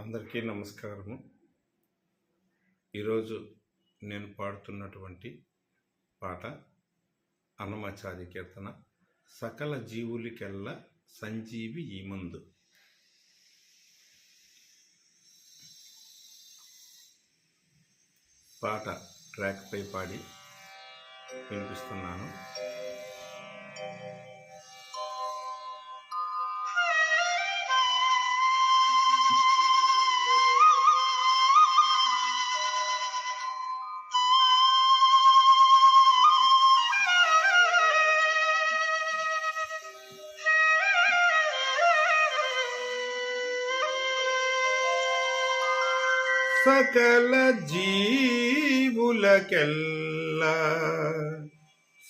అందరికీ నమస్కారము. ఈరోజు నేను పాడుతున్నటువంటి పాట అన్నమాచార్య కీర్తన సకల జీవులకెల్ల సంజీవి ఈ మందు. పాట ట్రాక్పై పాడి వినిపిస్తున్నాను. సకల జీవులకెల్లా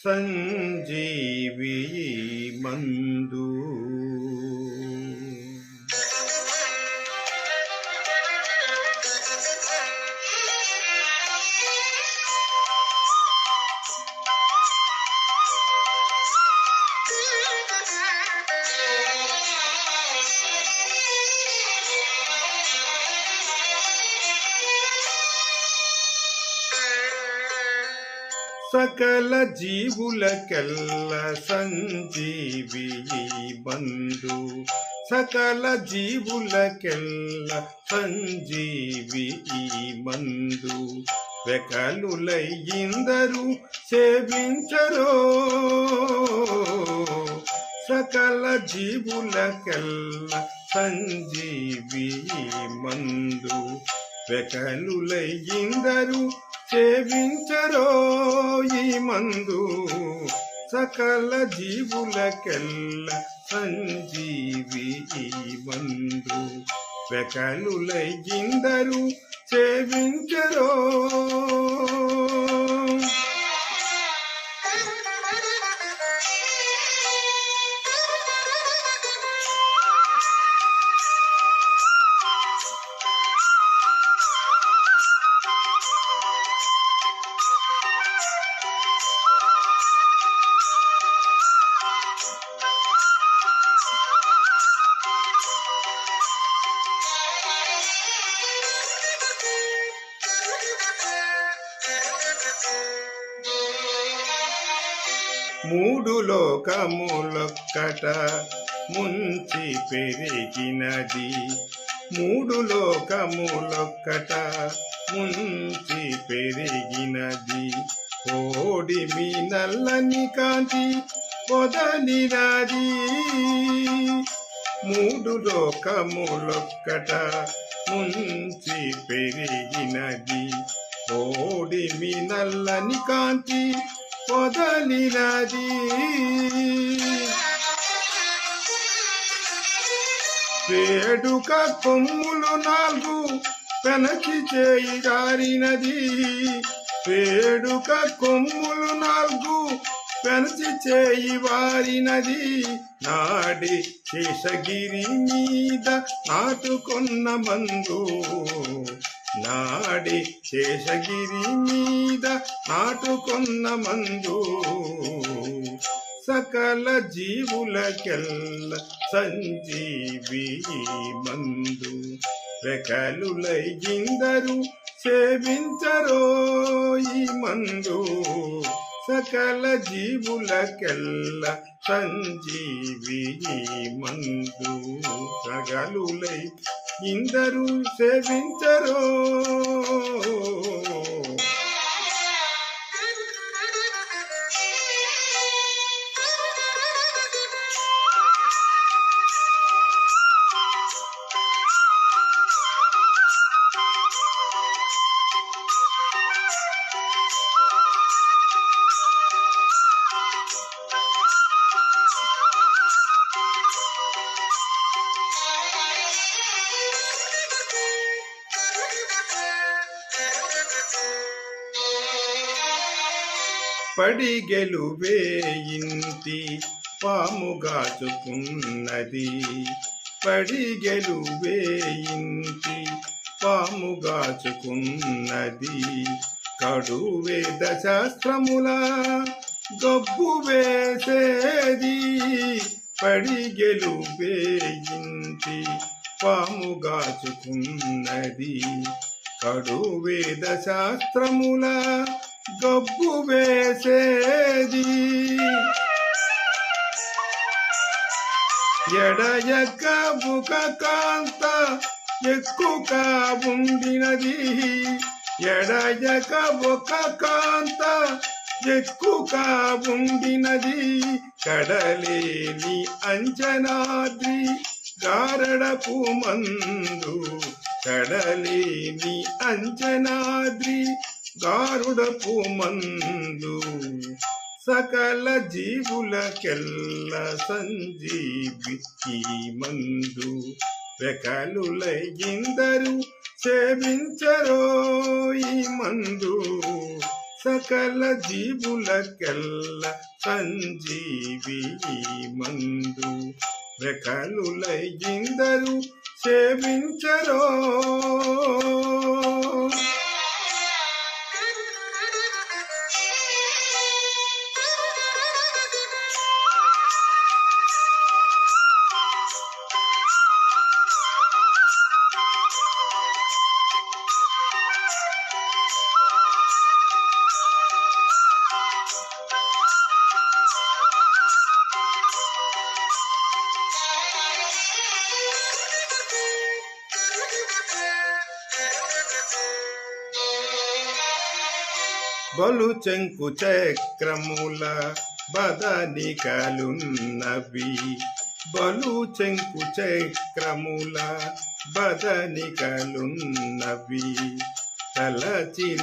సంజీవి మందు. సకల జీవులకెల్ల సంజీవి బంధు. సకల జీవులకెల్ల సంజీవి మందు. వెకలులయ్యిందరు సేవించరో సకల జీవులకెల్ల సంజీవి మందు. వెకలులయ్యిందరు సేవించరో ఈ మందు. సకల జీవులకెల్ల సంజీవి మందు. వెకలులయ్యిందరు సేవించరో. మూడు లోకములొక్కట ముంచి పెరిగినది. మూడు లోకములొక్కట ముంచి పెరిగినది. ఓడిమి నల్లని కాంతి పొదలినది. మూడు లోకములొక్కట ముంచి పెరిగినది. ఓడిమి నల్లని కాంతి పొదలినది. వేడుక కొమ్ములు నాలుగు పెనకి చేయి జారినది. వేడుక కొమ్ములు నాలుగు పెనచి చేయి వారినది. నాడి శేషగిరి మీద నాటుకున్న మందు. నాడి శేషగిరి మీద నాటుకున్న మందు. సకల జీవులకెల్ల సంజీవి మందు. వెకలులయ్యిందరు సేవించరో ఈ మందు. సకల జీవులకెల్ల సంజీవి మందు. సకలులయ్యిందరు సేవించరో. పడిగెలు వేయింటి పాముగాచుకున్నది. పడిగెలు వేయింటి పాముగాచుకున్నది. కడు వేద శాస్త్రముల గబ్బు వేసేది. పడిగెలు వేయింటి పాముగాచుకున్నది. కడు వేద శాస్త్రముల గబ్బు వేసేది. ఎడయక బుక కాంత ఎక్కుక ఉండినది. ఎడయక ఒక కాంత ఎక్కుక ఉండినది. కడలేని అంజనాద్రి గారడపు మందు. కడలేని అంజనాద్రి గారుడపు మందు. సకల జీవులకెల్ల సంజీవి ఈ మందు. వెకలులయిందరు సేవించరో ఈ మందు. సకల జీవులకెల్ల సంజీవి ఈ మందు. వెకలులయిందరు సేవించరో. బలు చెంకు చక్రముల బదనికలున్నవి. బలు చెంకు చక్రముల బదనికలున్నవి. తలచి